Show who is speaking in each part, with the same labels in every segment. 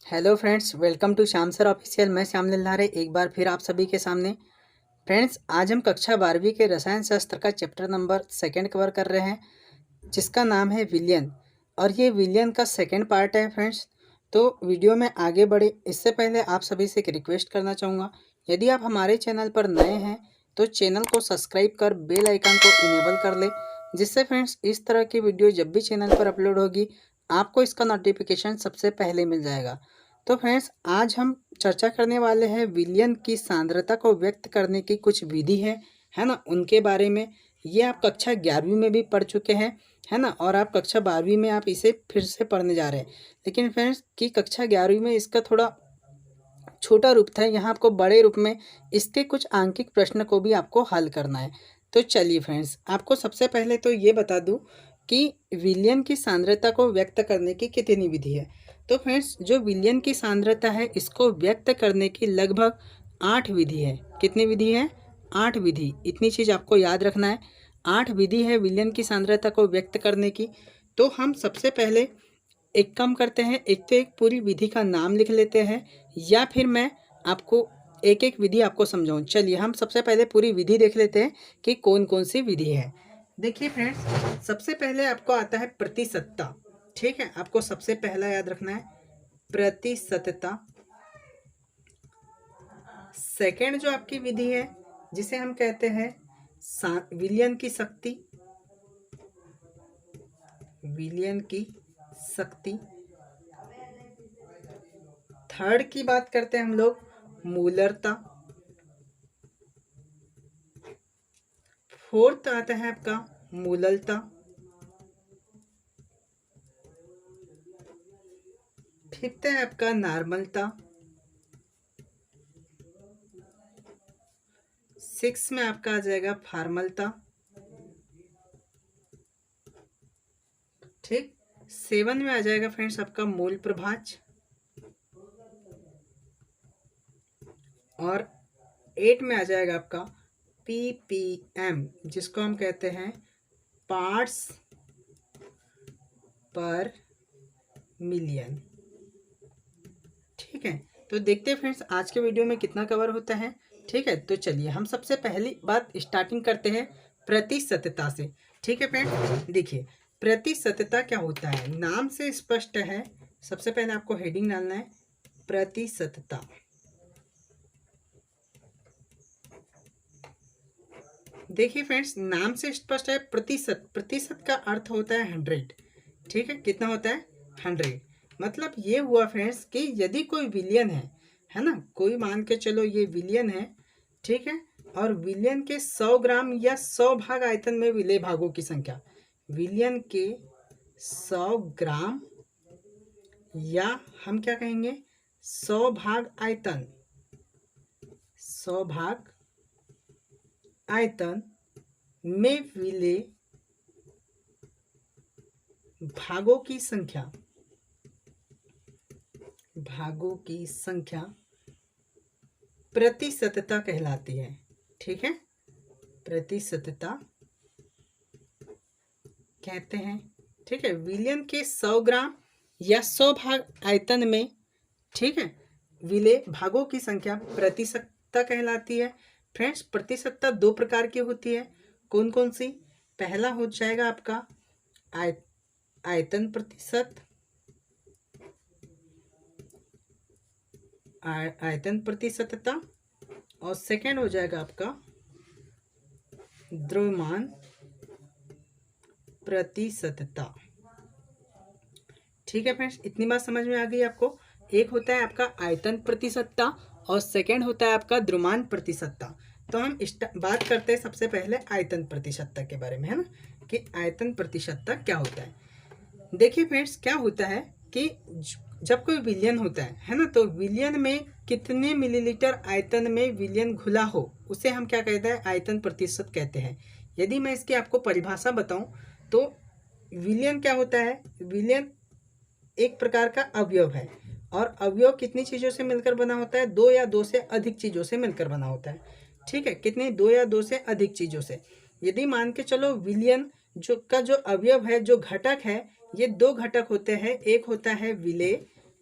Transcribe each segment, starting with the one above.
Speaker 1: Hello friends, welcome to Shyam sir official. मैं श्याम लल्हारे एक बार फिर आप सभी के सामने। फ्रेंड्स, आज हम कक्षा 12वीं के रसायन शास्त्र का चैप्टर नंबर 2 कवर कर रहे हैं, जिसका नाम है विलयन। और ये विलयन का सेकंड पार्ट है फ्रेंड्स। तो वीडियो में आगे बढ़े इससे पहले आप सभी से एक रिक्वेस्ट करना चाहूँगा, यदि आप हमारे चैनल पर नए हैं तो चैनल को सब्सक्राइब कर बेल आइकन को इनेबल कर ले, जिससे फ्रेंड्स इस तरह की वीडियो जब भी चैनल पर अपलोड होगी आपको इसका नोटिफिकेशन सबसे पहले मिल जाएगा। तो फ्रेंड्स, आज हम चर्चा करने वाले हैं विलयन की सांद्रता को व्यक्त करने की कुछ विधि है ना, उनके बारे में। ये आप कक्षा 11वीं में भी पढ़ चुके हैं, है ना, और आप कक्षा 12वीं में आप इसे फिर से पढ़ने जा रहे हैं। लेकिन फ्रेंड्स की कक्षा 11वीं में इसका थोड़ा छोटा रूप था, यहाँ आपको बड़े रूप में इसके कुछ आंकिक प्रश्न को भी आपको हल करना है। तो चलिए फ्रेंड्स, आपको सबसे पहले तो ये बता दूं कि विलयन की सांद्रता को व्यक्त करने की कितनी विधि है। तो फ्रेंड्स, जो विलयन की सांद्रता है इसको व्यक्त करने की लगभग 8 विधि है। कितनी विधि है? 8 विधि। इतनी चीज़ आपको याद रखना है, 8 विधि है विलयन की सांद्रता को व्यक्त करने की। तो हम सबसे पहले एक काम करते हैं, एक तो एक पूरी विधि का नाम लिख लेते हैं, या फिर मैं आपको एक एक विधि आपको समझाऊं। चलिए हम सबसे पहले पूरी विधि देख लेते हैं कि कौन कौन सी विधि है। देखिए फ्रेंड्स, सबसे पहले आपको आता है प्रतिशतता। ठीक है, आपको सबसे पहला याद रखना है प्रतिशतता। सेकंड जो आपकी विधि है जिसे हम कहते हैं विलयन की शक्ति। विलयन की शक्ति। थर्ड की बात करते हैं हम लोग मूलरता। फोर्थ आता है आपका मूललता। फिफ्थ है आपका नॉर्मलता। सिक्स में आपका आ जाएगा फॉर्मलता। ठीक, 7 में आ जाएगा फ्रेंड्स आपका मूल प्रभाज। और 8 में आ जाएगा आपका ppm, जिसको हम कहते हैं पार्ट्स पर मिलियन। ठीक है, तो देखते हैं फ्रेंड्स आज के वीडियो में कितना कवर होता है। ठीक है, तो चलिए हम सबसे पहली बात स्टार्टिंग करते हैं प्रतिशतता से। ठीक है फ्रेंड्स, देखिए प्रतिशतता क्या होता है, नाम से स्पष्ट है। सबसे पहले आपको हेडिंग डालना है प्रतिशतता। देखिए फ्रेंड्स, नाम से स्पष्ट है प्रतिशत। प्रतिशत का अर्थ होता है 100। ठीक है, कितना होता है? 100। मतलब ये हुआ फ्रेंड्स कि यदि कोई विलयन है ना, कोई मान के चलो ये विलयन है, ठीक है, और विलयन के 100 ग्राम या 100 भाग आयतन में विलय भागों की संख्या, विलयन के 100 ग्राम या हम क्या कहेंगे 100 भाग आयतन, 100 भाग आयतन में विलय भागों की संख्या, भागों की संख्या प्रतिशतता कहलाती है। ठीक है, प्रतिशतता कहते हैं। ठीक है, विलयन के 100 ग्राम या 100 भाग आयतन में, ठीक है, विलय भागों की संख्या प्रतिशतता कहलाती है। फ्रेंड्स, प्रतिशतता 2 प्रकार की होती है। कौन कौन सी? पहला हो जाएगा आपका आयतन प्रतिशत, आयतन प्रतिशतता, और सेकंड हो जाएगा आपका द्रव्यमान प्रतिशतता। ठीक है फ्रेंड्स, इतनी बात समझ में आ गई आपको। एक होता है आपका आयतन प्रतिशतता और सेकंड होता है आपका द्रव्यमान प्रतिशतता। तो हम बात करते हैं सबसे पहले आयतन प्रतिशतता के बारे में, है ना, कि आयतन प्रतिशतता क्या होता है। देखिए फ्रेंड्स, क्या होता है कि जब कोई विलयन होता है ना, तो विलयन में कितने मिलीलीटर आयतन में विलयन घुला हो उसे हम क्या कहते हैं? आयतन प्रतिशत कहते हैं। यदि मैं इसकी आपको परिभाषा बताऊं तो विलयन क्या होता है? विलयन एक प्रकार का अवयव है, और अवयव कितनी चीज़ों से मिलकर बना होता है? 2 या 2 से अधिक चीज़ों से मिलकर बना होता है। ठीक है, कितनी? 2 या 2 से अधिक चीज़ों से। यदि मान के चलो विलयन जो अवयव है, जो घटक है, ये 2 घटक होते हैं। एक होता है विलेय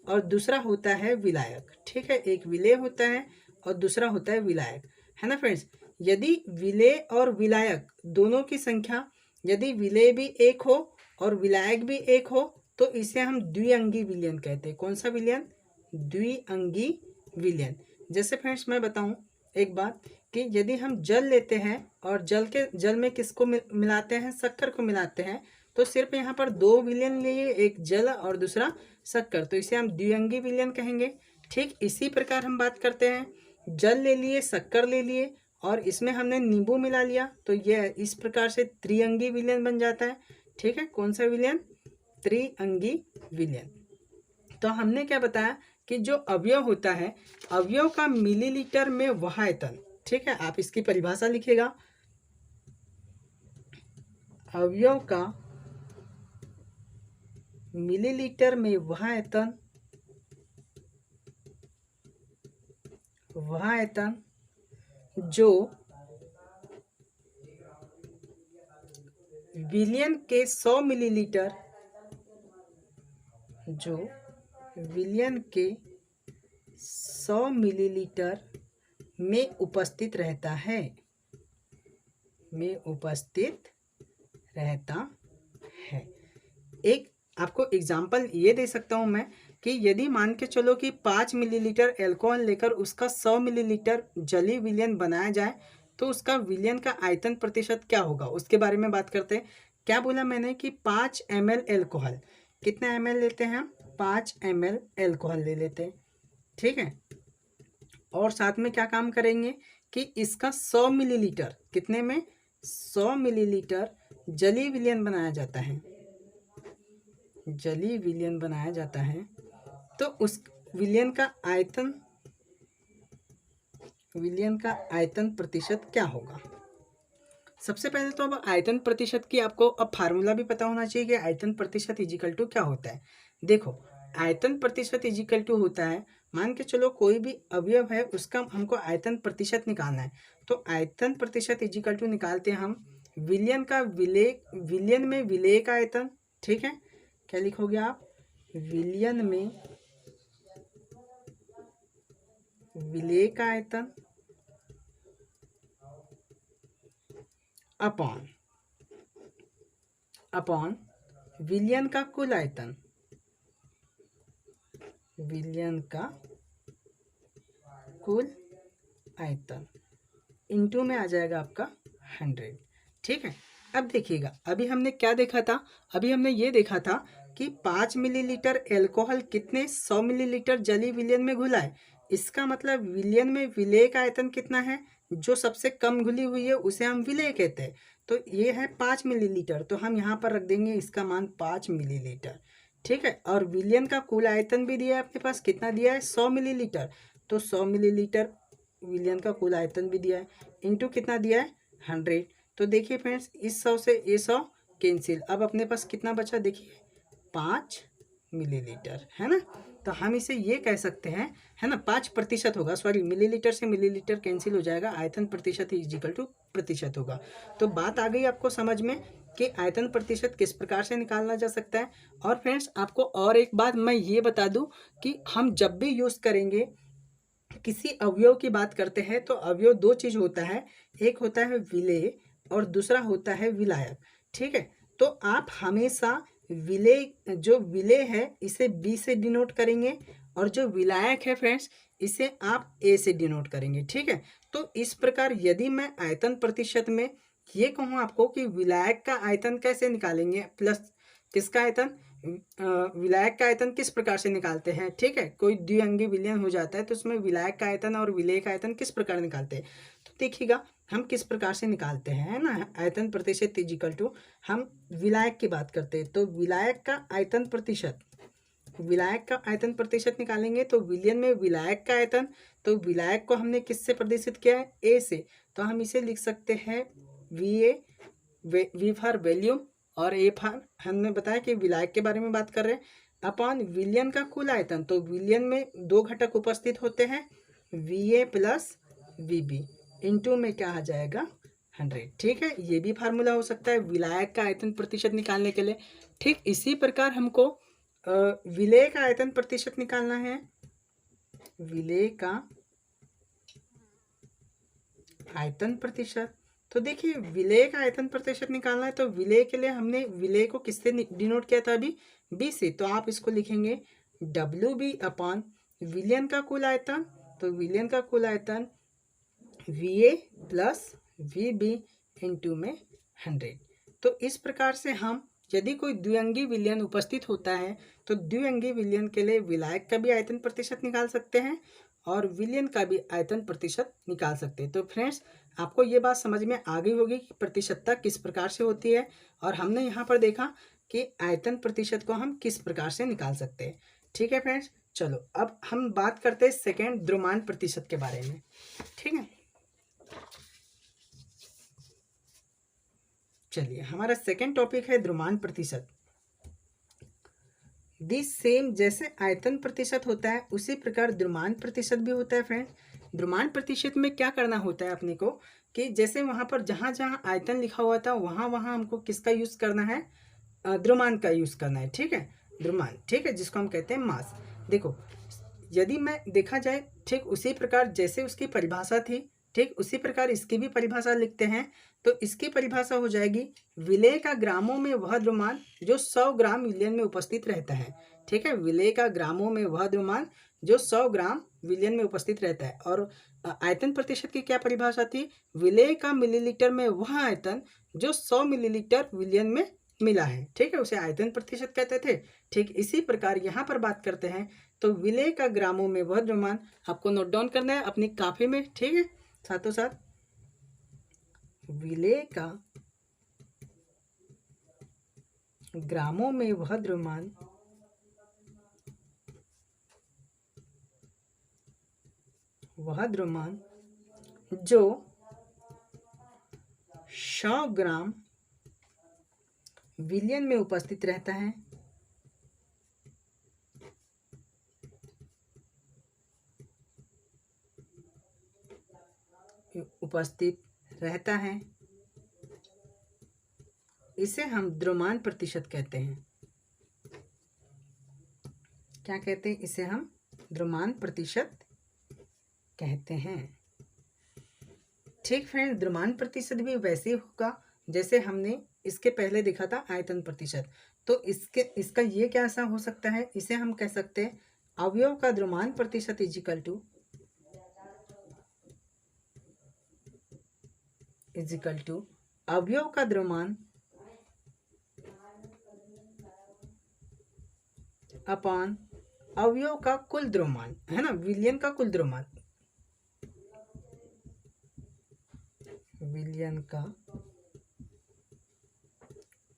Speaker 1: और दूसरा होता है विलायक। ठीक है, एक विलेय होता है और दूसरा होता है विलायक, है ना फ्रेंड्स। यदि विलेय और विलायक दोनों की संख्या, यदि विलेय भी एक हो और विलायक भी एक हो तो इसे हम द्विअंगी विलयन कहते हैं। कौन सा विलयन? द्विअंगी विलयन। जैसे फ्रेंड्स मैं बताऊं एक बात कि यदि हम जल लेते हैं और जल में किसको मिलाते हैं? शक्कर को मिलाते हैं, तो सिर्फ यहाँ पर दो विलयन लिए, एक जल और दूसरा शक्कर, तो इसे हम द्विअंगी विलयन कहेंगे। ठीक इसी प्रकार हम बात करते हैं, जल ले लिए, शक्कर ले लिए और इसमें हमने नींबू मिला लिया, तो यह इस प्रकार से त्रिअंगी विलयन बन जाता है। ठीक है, कौन सा विलयन? त्रिअंगी विलयन। तो हमने क्या बताया कि जो अवयव होता है, अवयव का मिलीलीटर में वह आयतन। ठीक है, आप इसकी परिभाषा लिखिएगा। अवयव का मिलीलीटर में वह आयतन, वह आयतन जो विलयन के 100 मिलीलीटर, जो विलयन के 100 मिलीलीटर में उपस्थित रहता है, में उपस्थित रहता है। एक आपको एग्जाम्पल ये दे सकता हूँ मैं कि यदि मान के चलो कि 5 मिलीलीटर एल्कोहल लेकर उसका 100 मिलीलीटर जलीय विलयन बनाया जाए तो उसका विलयन का आयतन प्रतिशत क्या होगा, उसके बारे में बात करते हैं। क्या बोला मैंने कि 5 ml एल्कोहल, कितना ml लेते हैं हम? 5 ml एल्कोहल ले लेते हैं। ठीक है, और साथ में क्या काम करेंगे कि इसका 100 मिलीलीटर, कितने में? 100 मिलीलीटर जलीय विलयन बनाया जाता है, जलीय विलयन बनाया जाता है। तो उस विलयन का आयतन, विलयन का आयतन प्रतिशत क्या होगा? सबसे पहले तो अब आयतन प्रतिशत की आपको अब फार्मूला भी पता होना चाहिए कि आयतन प्रतिशत इजिकल टू क्या होता है। देखो, आयतन प्रतिशत इजिकल टू होता है, मान के चलो कोई भी अवयव है उसका हमको आयतन प्रतिशत निकालना है, तो आयतन प्रतिशत इजिकल टू निकालते हैं हम विलयन का विलेय, विलयन में विलेय का आयतन। ठीक है, क्या लिखोगे आप? विलयन में विलेय का आयतन अपॉन विलयन का कुल आयतन, विलयन का कुल आयतन इनटू में आ जाएगा आपका 100। ठीक है, अब देखिएगा, अभी हमने क्या देखा था? अभी हमने ये देखा था कि 5 मिलीलीटर एल्कोहल कितने 100 मिलीलीटर जलीय विलयन में घुला है। इसका मतलब विलयन में विलेय का आयतन कितना है? जो सबसे कम घुली हुई है उसे हम विलेय कहते हैं। तो ये है 5 मिलीलीटर, तो हम यहाँ पर रख देंगे इसका मान 5 मिलीलीटर। ठीक है, और विलयन का कुल आयतन भी दिया है आपके पास, कितना दिया है? 100 मिलीलीटर, तो 100 मिलीलीटर विलयन का कुल आयतन भी दिया है, इनटू कितना दिया है? 100। तो देखिए फ्रेंड्स, इस 100 से ये 100 कैंसिल, अब अपने पास कितना बचा? देखिए 5 मिलीलीटर, है ना। तो हम इसे ये कह सकते हैं, है ना, 5% होगा, सॉरी मिलीलीटर से मिलीलीटर कैंसिल हो जाएगा, आयतन प्रतिशत इजिकल टू प्रतिशत होगा। तो बात आ गई आपको समझ में कि आयतन प्रतिशत किस प्रकार से निकालना जा सकता है। और फ्रेंड्स आपको और एक बात मैं ये बता दूं कि हम जब भी यूज़ करेंगे, किसी अवयव की बात करते हैं तो अवयव दो चीज़ होता है, एक होता है विलेय और दूसरा होता है विलायक। ठीक है, तो आप हमेशा विलेय, जो विलेय है इसे बी से डिनोट करेंगे और जो विलायक है फ्रेंड्स इसे आप ए से डिनोट करेंगे। ठीक है, तो इस प्रकार यदि मैं आयतन प्रतिशत में ये कहूँ आपको कि विलायक का आयतन कैसे निकालेंगे प्लस किसका आयतन, विलायक का आयतन किस प्रकार से निकालते हैं। ठीक है, कोई द्विअंगी विलयन हो जाता है तो उसमें विलायक का आयतन और विलेय का आयतन किस प्रकार निकालते हैं, तो देखिएगा हम किस प्रकार से निकालते हैं, है ना। आयतन प्रतिशत इजिकल टू, हम विलायक की बात करते हैं तो विलायक का आयतन प्रतिशत, विलायक का आयतन प्रतिशत निकालेंगे तो विलयन में विलायक का आयतन, तो विलायक को हमने किससे प्रदर्शित किया है? ए से, तो हम इसे लिख सकते हैं वी फॉर वॉल्यूम और ए फॉर, हमने बताया कि विलायक के बारे में बात कर रहे हैं, अपॉन विलयन का कुल आयतन, तो विलयन में दो घटक उपस्थित होते हैं V A plus V B, into में क्या आ जाएगा? 100। ठीक है, ये भी फार्मूला हो सकता है विलायक का आयतन प्रतिशत निकालने के लिए। ठीक इसी प्रकार हमको विलेय का आयतन प्रतिशत निकालना है। विलेय का आयतन प्रतिशत, तो देखिए विलेय का आयतन प्रतिशत निकालना है तो विलेय के लिए हमने विलेय को किससे डिनोट किया था अभी, बी से। तो आप इसको लिखेंगे डब्ल्यू बी अपॉन विलियन का कुल आयतन, तो विलियन का कुल आयतन V A plus V B into में 100। तो इस प्रकार से हम यदि कोई द्विअंगी विलयन उपस्थित होता है तो द्विअंगी विलयन के लिए विलायक का भी आयतन प्रतिशत निकाल सकते हैं और विलयन का भी आयतन प्रतिशत निकाल सकते हैं। तो फ्रेंड्स, आपको ये बात समझ में आ गई होगी कि प्रतिशतता किस प्रकार से होती है और हमने यहाँ पर देखा कि आयतन प्रतिशत को हम किस प्रकार से निकाल सकते हैं। ठीक है फ्रेंड्स, चलो अब हम बात करते हैं सेकेंड द्रुमान प्रतिशत के बारे में। ठीक है, चलिए हमारा सेकेंड टॉपिक है द्रुमान प्रतिशत। दिस सेम, जैसे आयतन प्रतिशत होता है उसी प्रकार द्रुमान प्रतिशत भी होता है फ्रेंड्स। द्रुमान प्रतिशत में क्या करना होता है अपने को कि जैसे वहाँ पर जहाँ जहाँ आयतन लिखा हुआ था वहाँ वहाँ हमको किसका यूज़ करना है, द्रुमान का यूज़ करना है। ठीक है, द्रुमान, ठीक है, जिसको हम कहते हैं मास। देखो यदि मैं देखा जाए ठीक उसी प्रकार जैसे उसकी परिभाषा थी, ठीक उसी प्रकार इसकी भी परिभाषा लिखते हैं। तो इसकी परिभाषा हो जाएगी विलेय का ग्रामों में वह द्रुमान जो 100 ग्राम विलयन में उपस्थित रहता है। ठीक है, विलेय का ग्रामों में वह द्रुमान जो 100 ग्राम विलयन में उपस्थित रहता है। और आयतन प्रतिशत की क्या परिभाषा थी, विलेय का मिलीलीटर में वह आयतन जो 100 मिलीलीटर विलयन में मिला है। ठीक है, उसे आयतन प्रतिशत कहते थे। ठीक इसी प्रकार यहाँ पर बात करते हैं तो विलेय का ग्रामों में वह द्रव्यमान, आपको नोट डाउन करना है अपनी कॉपी में। ठीक है, साथों साथ विलेय का ग्रामों में वह द्रव्यमान जो 100 ग्राम विलयन में उपस्थित रहता है। इसे हम द्रव्यमान प्रतिशत कहते हैं। क्या कहते हैं, इसे हम द्रव्यमान प्रतिशत कहते हैं। ठीक फ्रेंड, द्रव्यमान प्रतिशत भी वैसे ही होगा जैसे हमने इसके पहले देखा था आयतन प्रतिशत। तो इसका ये कैसा हो सकता है, इसे हम कह सकते हैं अवयव का द्रव्यमान प्रतिशत इजिकल टू अवयव का द्रव्यमान अपॉन अवयव का कुल द्रव्यमान, है ना, विलयन का कुल द्रव्यमान, विलयन का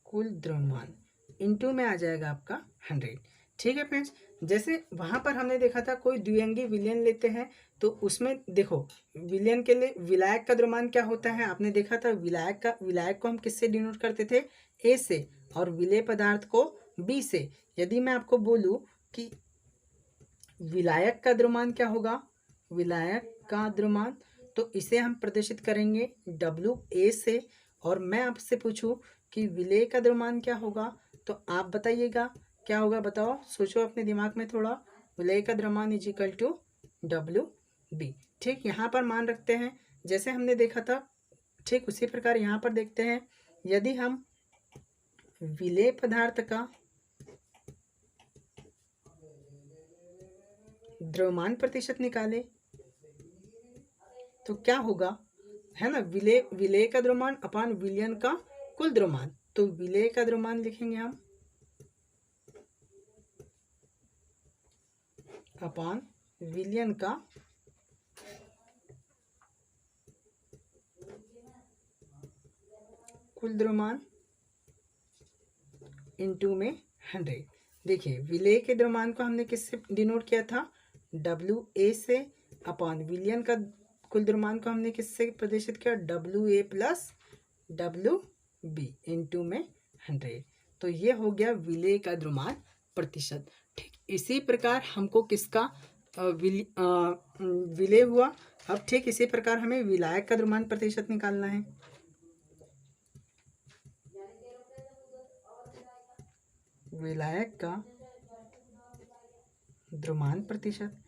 Speaker 1: कुल द्रव्यमान इनटू में आ जाएगा आपका 100। ठीक है फ्रेंड्स, जैसे वहां पर हमने देखा था कोई द्विअंगी विलयन लेते हैं तो उसमें देखो विलयन के लिए विलायक का द्रव्यमान क्या होता है, आपने देखा था विलायक को हम किससे डिनोट करते थे, ए से, और विलेय पदार्थ को बी से। यदि मैं आपको बोलूं कि विलायक का द्रव्यमान क्या होगा, विलायक का द्रव्यमान, तो इसे हम प्रदर्शित करेंगे डब्ल्यू ए से। और मैं आपसे पूछूं कि विलेय का द्रव्यमान क्या होगा, तो आप बताइएगा क्या होगा, बताओ, सोचो अपने दिमाग में थोड़ा। विलेय का द्रव्यमान is equal to W B. ठीक, यहाँ पर मान रखते हैं जैसे हमने देखा था, ठीक उसी प्रकार यहाँ पर देखते हैं। यदि हम विलेय पदार्थ का द्रव्यमान प्रतिशत निकाले तो क्या होगा, है ना, विलेय का द्रव्यमान अपान विलयन का कुल द्रव्यमान। तो विलेय का द्रव्यमान लिखेंगे हम अपान विलयन का कुल द्रव्यमान इनटू में 100। देखिए विलेय के द्रव्यमान को हमने किससे डिनोट किया था, डब्ल्यू ए से, अपॉन विलयन का कुल द्रव्यमान को हमने किससे प्रदर्शित किया, W A plus W B into में 100। तो ये हो गया विलेय का द्रव्यमान प्रतिशत। ठीक इसी प्रकार हमको किसका विलेय हुआ। अब ठीक इसी प्रकार हमें विलायक का द्रव्यमान प्रतिशत निकालना है। विलायक का द्रव्यमान प्रतिशत।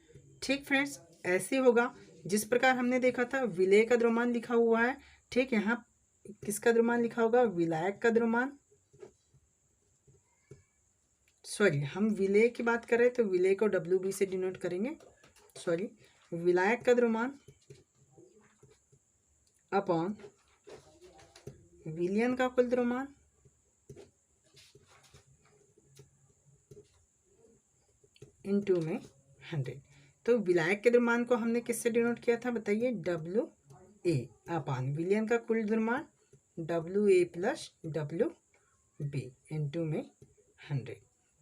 Speaker 1: ठीक फ्रेंड्स, ऐसे होगा जिस प्रकार हमने देखा था विलेय का द्रव्यमान लिखा हुआ है। ठीक, यहाँ किसका द्रव्यमान लिखा होगा? विलायक का द्रव्यमान। सॉरी, हम विलेय की बात कर रहे हैं तो विलेय को WB से डिनोट करेंगे। सॉरी, विलायक का द्रव्यमान अपॉन विलयन का कुल द्रव्यमान इनटू में 100। तो विलायक के द्रव्यमान को हमने किससे डिनोट किया था बताइए? WA अपान विलयन का कुल द्रव्यमान WA प्लस WB इनटू में 100।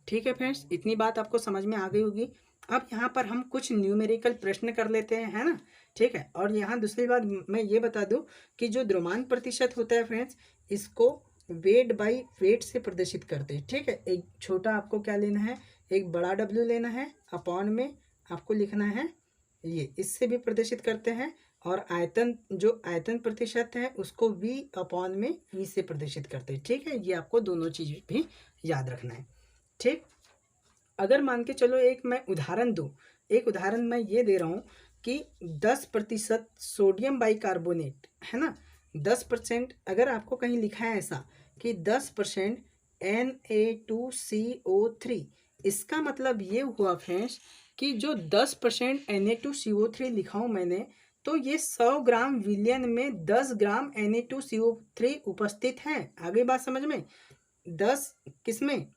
Speaker 1: ठीक है फ्रेंड्स, इतनी बात आपको समझ में आ गई होगी। अब यहाँ पर हम कुछ न्यूमेरिकल प्रश्न कर लेते हैं, है ना? ठीक है, और यहाँ दूसरी बात मैं ये बता दूँ कि जो द्रव्यमान प्रतिशत होता है फ्रेंड्स, इसको वेट बाई वेट से प्रदर्शित करते हैं। ठीक है, एक छोटा आपको क्या लेना है? एक बड़ा W लेना है, अपॉन में आपको लिखना है ये, इससे भी प्रदर्शित करते हैं। और आयतन, जो आयतन प्रतिशत है उसको V अपॉन में V से प्रदर्शित करते हैं। ठीक है, ये आपको दोनों चीज़ भी याद रखना है। ठीक, अगर मान के चलो एक मैं उदाहरण दूँ, एक उदाहरण मैं ये दे रहा हूँ कि 10% सोडियम बाइकार्बोनेट, है ना, 10%, अगर आपको कहीं लिखा है ऐसा कि 10% Na2CO3, इसका मतलब ये हुआ फ्रेंड्स कि जो 10% Na2CO3 लिखा हूँ मैंने, तो ये 100 ग्राम विलयन में 10 ग्राम Na2CO3 उपस्थित है। आगे बात समझ में? 10 किसमें,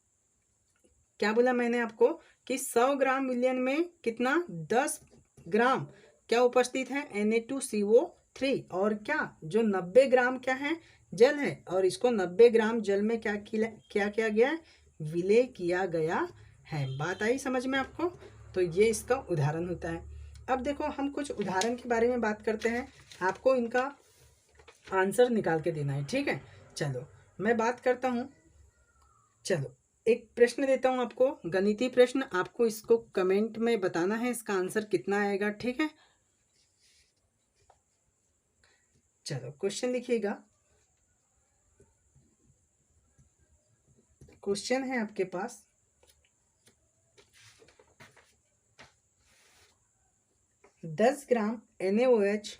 Speaker 1: क्या बोला मैंने आपको कि 100 ग्राम विलयन में कितना? 10 ग्राम क्या उपस्थित है? Na2CO3। और क्या, जो 90 ग्राम क्या है? जल है। और इसको 90 ग्राम जल में क्या किया गया है? विलय किया गया है। बात आई समझ में आपको? तो ये इसका उदाहरण होता है। अब देखो, हम कुछ उदाहरण के बारे में बात करते हैं, आपको इनका आंसर निकाल के देना है। ठीक है, चलो मैं बात करता हूँ। चलो एक प्रश्न देता हूँ आपको, गणितीय प्रश्न, आपको इसको कमेंट में बताना है इसका आंसर कितना आएगा। ठीक है, चलो क्वेश्चन लिखिएगा। क्वेश्चन है आपके पास, दस ग्राम NaOH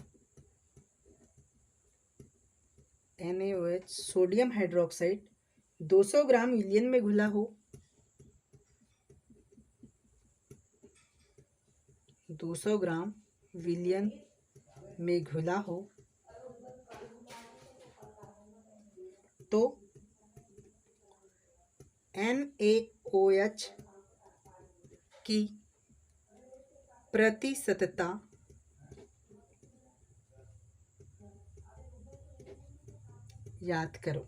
Speaker 1: सोडियम हाइड्रोक्साइड 200 ग्राम विलयन में घुला हो, 200 ग्राम विलयन में घुला हो, तो NaOH की प्रतिशतता याद करो।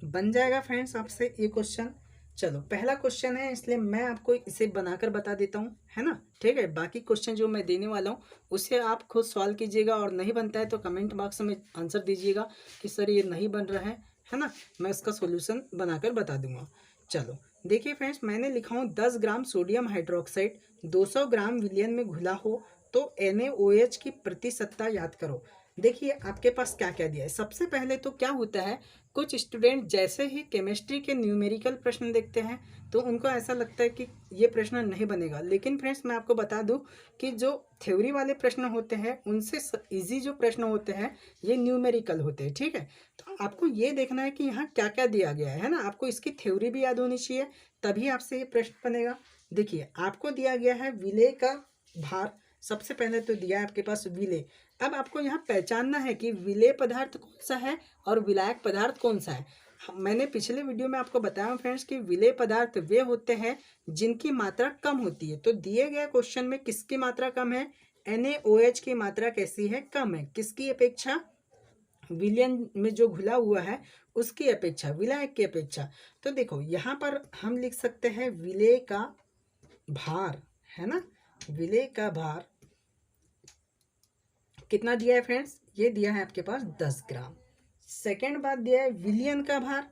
Speaker 1: बन जाएगा फ्रेंड्स आपसे ये क्वेश्चन। चलो पहला क्वेश्चन है, इसलिए मैं आपको इसे बनाकर बता देता हूँ, है ना? ठीक है, बाकी क्वेश्चन जो मैं देने वाला हूँ उसे आप खुद सॉल्व कीजिएगा, और नहीं बनता है तो कमेंट बॉक्स में आंसर दीजिएगा कि सर ये नहीं बन रहा है ना? मैं इसका सोल्यूशन बनाकर बता दूंगा। चलो देखिए फ्रेंड्स, मैंने लिखा हूँ 10 ग्राम सोडियम हाइड्रोक्साइड 200 ग्राम विलयन में घुला हो, तो NaOH की प्रतिशतता याद करो। देखिए आपके पास क्या क्या दिया है। सबसे पहले तो क्या होता है, कुछ स्टूडेंट जैसे ही केमिस्ट्री के न्यूमेरिकल प्रश्न देखते हैं तो उनको ऐसा लगता है कि ये प्रश्न नहीं बनेगा, लेकिन फ्रेंड्स मैं आपको बता दूं कि जो थ्योरी वाले प्रश्न होते हैं उनसे इजी जो प्रश्न होते हैं ये न्यूमेरिकल होते हैं। ठीक है, तो आपको ये देखना है कि यहाँ क्या क्या दिया गया है ना, आपको इसकी थ्योरी भी याद होनी चाहिए, तभी आपसे ये प्रश्न बनेगा। देखिए आपको दिया गया है विलेय का भार, सबसे पहले तो दिया है आपके पास विलेय। अब आपको यहाँ पहचानना है कि विलेय पदार्थ कौन सा है और विलायक पदार्थ कौन सा है। मैंने पिछले वीडियो में आपको बताया फ्रेंड्स कि विलेय पदार्थ वे होते हैं जिनकी मात्रा कम होती है। तो दिए गए क्वेश्चन में किसकी मात्रा कम है? NaOH की मात्रा कैसी है? कम है। किसकी अपेक्षा? विलयन में जो घुला हुआ है उसकी अपेक्षा, विलायक की अपेक्षा। तो देखो यहाँ पर हम लिख सकते हैं विलेय का भार, है ना? विलेय का भार कितना दिया है फ्रेंड्स? ये दिया है आपके पास 10 ग्राम। सेकेंड बात दिया है विलयन का भार,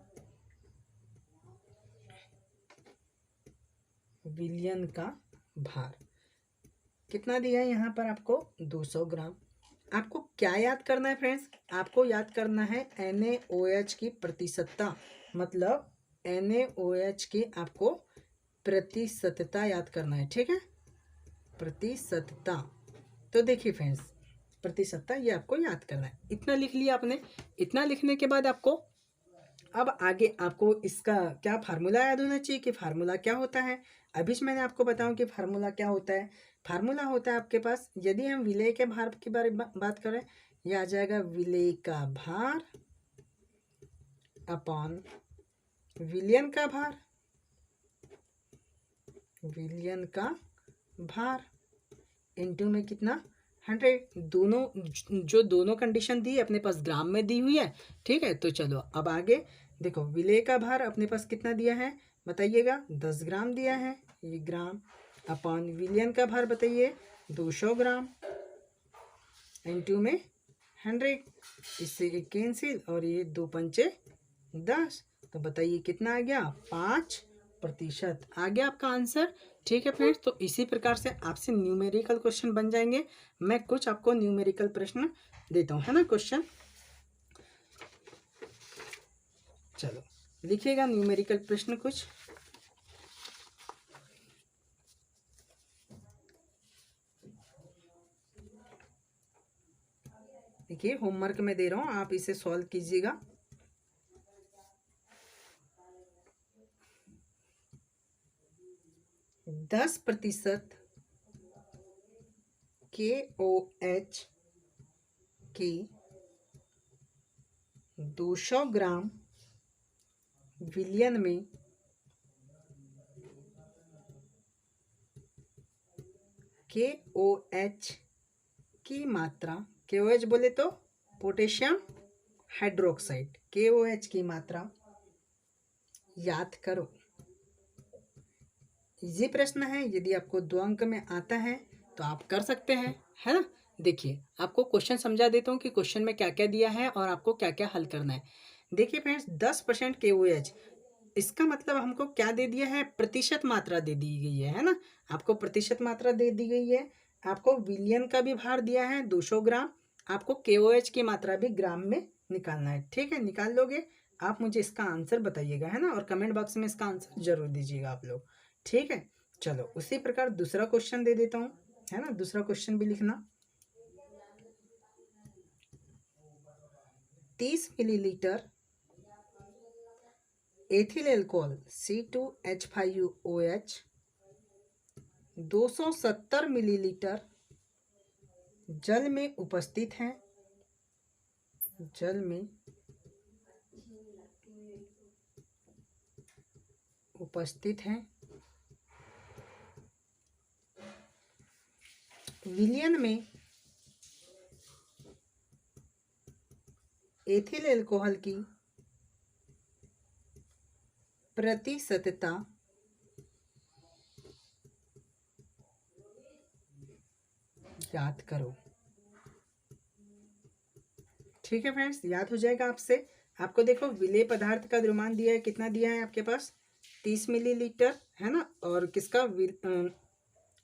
Speaker 1: विलयन का भार कितना दिया है यहाँ पर आपको? 200 ग्राम। आपको क्या याद करना है फ्रेंड्स? आपको याद करना है NaOH की प्रतिशतता, मतलब NaOH की आपको प्रतिशतता याद करना है, ठीक है, प्रतिशतता। तो देखिए फ्रेंड्स, प्रतिशतता ये आपको याद करना है। इतना लिख लिया आपने। इतना लिखने के बाद आपको अब आगे आपको इसका क्या फार्मूला याद होना चाहिए कि फार्मूला क्या होता है। अभी मैंने आपको बताऊं कि फार्मूला क्या होता है। फार्मूला होता है आपके पास, यदि हम विलेय के भार के बारे में बात करें, यह आ जाएगा विलेय का भार अपॉन विलयन का भार, विलयन का भार इनटू में कितना 100। दोनों जो दोनों कंडीशन दी अपने पास ग्राम में दी हुई है, ठीक है। तो चलो अब आगे देखो, विलेय का भार अपने पास कितना दिया है बताइएगा, 10 ग्राम दिया है, ये ग्राम, अपॉन विलयन का भार बताइए 200 ग्राम, इनटू में 100। इससे एक कैंसिल और ये 2 पंचे 10, तो बताइए कितना आ गया, 5% आ गया आपका आंसर, ठीक है फ्रेंड्स। तो इसी प्रकार से आपसे न्यूमेरिकल क्वेश्चन बन जाएंगे। मैं कुछ आपको न्यूमेरिकल प्रश्न देता हूँ, है ना, क्वेश्चन। चलो लिखिएगा न्यूमेरिकल प्रश्न कुछ। देखिए होमवर्क में दे रहा हूँ, आप इसे सॉल्व कीजिएगा। दस प्रतिशत KOH की 200 ग्राम विलयन में KOH की मात्रा, KOH बोले तो पोटेशियम हाइड्रोक्साइड, KOH की मात्रा याद करो। इजी प्रश्न है, यदि आपको 2 अंक में आता है तो आप कर सकते हैं, है ना। देखिए आपको क्वेश्चन समझा देता हूँ कि क्वेश्चन में क्या क्या दिया है और आपको क्या क्या हल करना है। देखिए फ्रेंड्स, 10% KOH, इसका मतलब हमको क्या दे दिया है, प्रतिशत मात्रा दे दी गई है ना। आपको प्रतिशत मात्रा दे दी गई है, आपको विलयन का भी भार दिया है 200 ग्राम, आपको KOH की मात्रा भी ग्राम में निकालना है, ठीक है। निकाल लोगे आप, मुझे इसका आंसर बताइएगा, है ना, और कमेंट बॉक्स में इसका आंसर जरूर दीजिएगा आप लोग, ठीक है। चलो उसी प्रकार दूसरा क्वेश्चन दे देता हूँ, है ना, दूसरा क्वेश्चन भी लिखना। 30 millilitre ethyl alcohol C2H5OH 270 millilitre जल में उपस्थित है, जल में उपस्थित है। विलयन में एथिल एल्कोहल की प्रतिशतता याद करो, ठीक है फ्रेंड्स। याद हो जाएगा आपसे। आपको देखो विलेय पदार्थ का द्रव्यमान दिया है, कितना दिया है आपके पास 30 मिलीलीटर, है ना, और किसका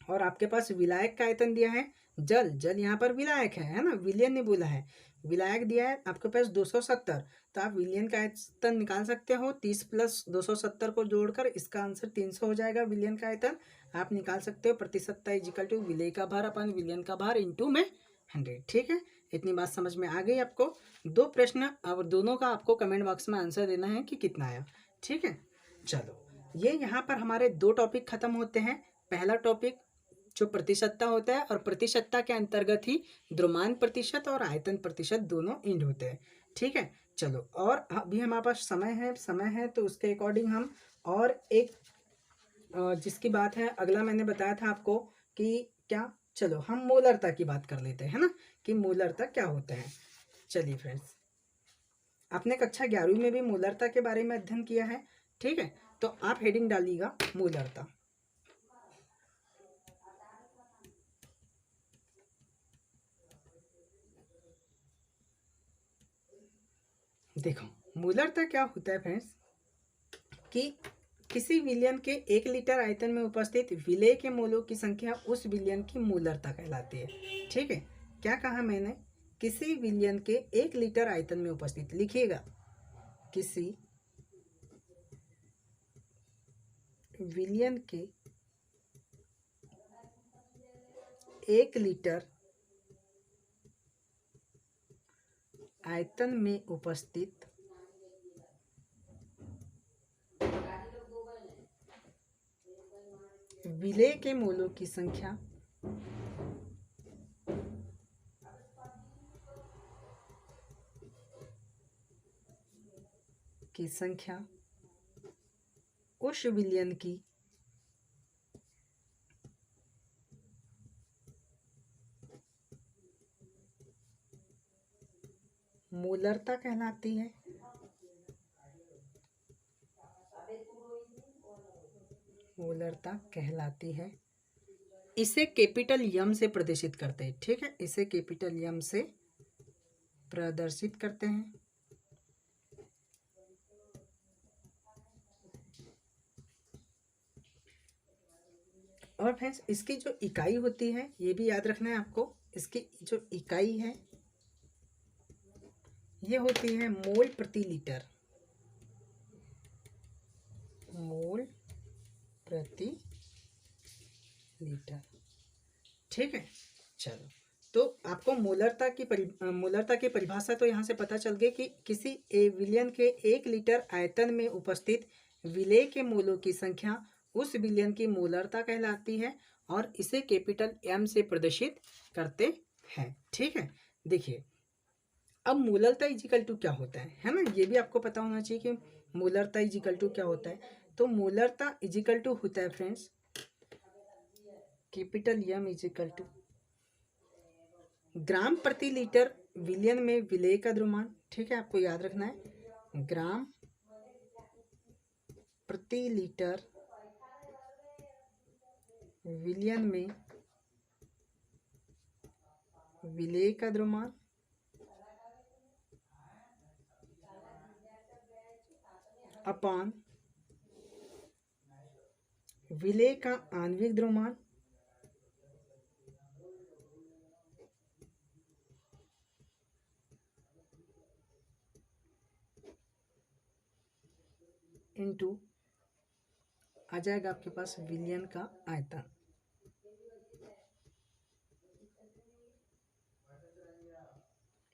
Speaker 1: और आपके पास विलायक का आयतन दिया है, जल, जल यहाँ पर विलायक है ना, विलयन ने बोला है, विलायक दिया है आपके पास 270, तो आप विलयन का आयतन निकाल सकते हो। 30 प्लस 270 को जोड़कर इसका आंसर 300 हो जाएगा, विलयन का आयतन आप निकाल सकते हो। प्रतिशतता इजिकल टू विलेय का भार अपन विलयन का भार इंटू में 100, ठीक है। इतनी बात समझ में आ गई आपको। 2 प्रश्न और दोनों का आपको कमेंट बॉक्स में आंसर देना है कि कितना आया, ठीक है। चलो ये यहाँ पर हमारे 2 टॉपिक खत्म होते हैं। पहला टॉपिक जो प्रतिशतता होता है, और प्रतिशतता के अंतर्गत ही द्रव्यमान प्रतिशत और आयतन प्रतिशत दोनों इंड होते हैं, ठीक है। चलो और अभी हमारे पास समय है तो उसके अकॉर्डिंग हम और एक जिसकी बात है, अगला मैंने बताया था आपको कि क्या, चलो हम मोलरता की बात कर लेते हैं, है ना, कि मोलरता क्या होता है। चलिए फ्रेंड्स, आपने कक्षा 11वीं में भी मोलरता के बारे में अध्ययन किया है, ठीक है। तो आप हेडिंग डालिएगा मोलरता। देखो मोलरता क्या होता है फ्रेंड्स, कि किसी विलयन के 1 लीटर आयतन में उपस्थित विलेय के मोलों की संख्या उस विलयन की मोलरता कहलाती है, ठीक है। क्या कहा मैंने, किसी विलयन के 1 लीटर आयतन में उपस्थित, लिखिएगा किसी विलियन के 1 लीटर आयतन में उपस्थित विलेय के मोलों की संख्या उस विलियन की मोलरता कहलाती है। इसे कैपिटल यम से प्रदर्शित करते हैं। ठीक है, इसे कैपिटल यम से प्रदर्शित करते हैं। और फ्रेंड्स इसकी जो इकाई होती है ये भी याद रखना है आपको। इसकी जो इकाई है ये होती है मोल प्रति लीटर। मोल प्रति लीटर। ठीक है, चलो तो आपको मोलरता की परिभाषा तो यहाँ से पता चल गई कि किसी विलियन के 1 लीटर आयतन में उपस्थित विलेय के मोलों की संख्या उस विलियन की मोलरता कहलाती है और इसे कैपिटल एम से प्रदर्शित करते हैं। ठीक है, देखिए अब मोलरता इजिकल टू क्या होता है ना, ये भी आपको पता होना चाहिए कि मोलरता इजिकल टू क्या होता है। तो मोलरता इजिकल टू होता है friends capital M is equal to gram प्रति लीटर विलियन में विलेय का द्रव्यमान। ठीक है, आपको याद रखना है ग्राम प्रति लीटर विलियन में विलेय का द्रव्यमान अपान विलेय का आणविक द्रव्यमान इनटू आ जाएगा आपके पास विलियन का आयतन।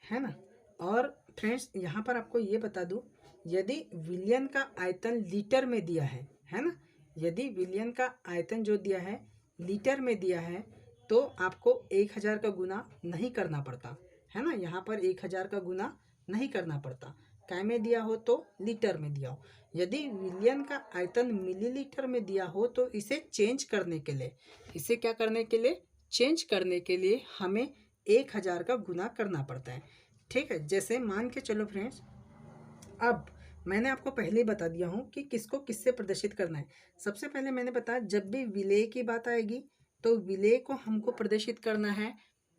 Speaker 1: है ना। और फ्रेंड्स यहाँ पर आपको ये बता दूं, यदि विलियन का आयतन लीटर में दिया है ना, यदि विलियन का आयतन जो दिया है लीटर में दिया है तो आपको 1000 का गुना नहीं करना पड़ता है ना। यहाँ पर 1000 का गुना नहीं करना पड़ता। काय में दिया हो तो लीटर में दिया हो। यदि विलियन का आयतन मिलीलीटर में दिया हो तो इसे चेंज करने के लिए, इसे क्या करने के लिए, चेंज करने के लिए हमें 1000 का गुना करना पड़ता है। ठीक है, जैसे मान के चलो फ्रेंड्स, अब मैंने आपको पहले ही बता दिया हूँ कि किसको किससे प्रदर्शित करना है। सबसे पहले मैंने बताया जब भी विलेय की बात आएगी तो विलेय को हमको प्रदर्शित करना है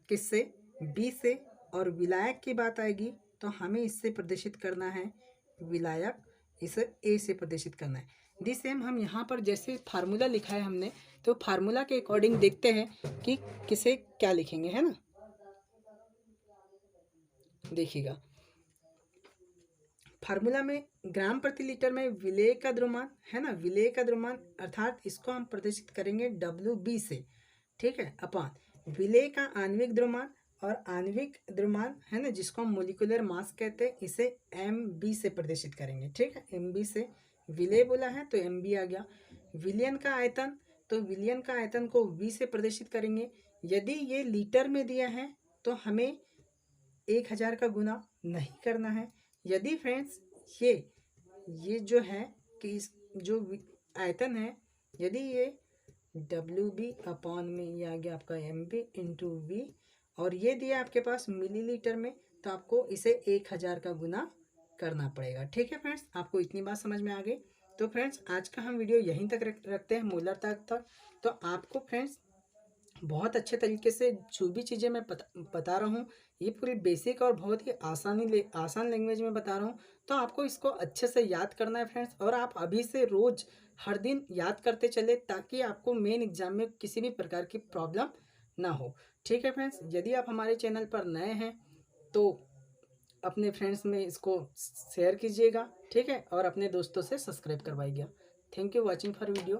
Speaker 1: किससे, बी से, और विलायक की बात आएगी तो हमें इससे प्रदर्शित करना है विलायक, इसे ए से प्रदर्शित करना है। दी सेम हम यहाँ पर जैसे फार्मूला लिखा है हमने, तो फार्मूला के अकॉर्डिंग देखते हैं कि किसे क्या लिखेंगे, है ना। देखिएगा फार्मूला में ग्राम प्रति लीटर में विलेय का द्रव्यमान है ना, विलेय का द्रव्यमान अर्थात इसको हम प्रदर्शित करेंगे WB से। ठीक है, अपान विलेय का आणविक द्रव्यमान, और आणविक द्रव्यमान है ना जिसको हम मोलिकुलर मास कहते हैं, इसे MB से प्रदर्शित करेंगे। ठीक है, MB से, विलेय बोला है तो MB आ गया। विलियन का आयतन, तो विलियन का आयतन को V से प्रदर्शित करेंगे। यदि ये लीटर में दिया है तो हमें 1000 का गुना नहीं करना है। यदि फ्रेंड्स ये जो है कि जो आयतन है, यदि ये WB अपॉन में ये आ गया आपका MB इंटू V, और ये दिया आपके पास मिलीलीटर में, तो आपको इसे 1000 का गुना करना पड़ेगा। ठीक है फ्रेंड्स, आपको इतनी बात समझ में आ गई। तो फ्रेंड्स आज का हम वीडियो यहीं तक रखते हैं, मोलरता तक। तो आपको फ्रेंड्स बहुत अच्छे तरीके से जो भी चीज़ें मैं बता रहा हूँ ये पूरी बेसिक और बहुत ही आसान लैंग्वेज में बता रहा हूँ। तो आपको इसको अच्छे से याद करना है फ्रेंड्स, और आप अभी से रोज़ हर दिन याद करते चले ताकि आपको मेन एग्जाम में किसी भी प्रकार की प्रॉब्लम ना हो। ठीक है फ्रेंड्स, यदि आप हमारे चैनल पर नए हैं तो अपने फ्रेंड्स में इसको शेयर कीजिएगा। ठीक है, और अपने दोस्तों से सब्सक्राइब करवाइएगा। Thank you watching for video.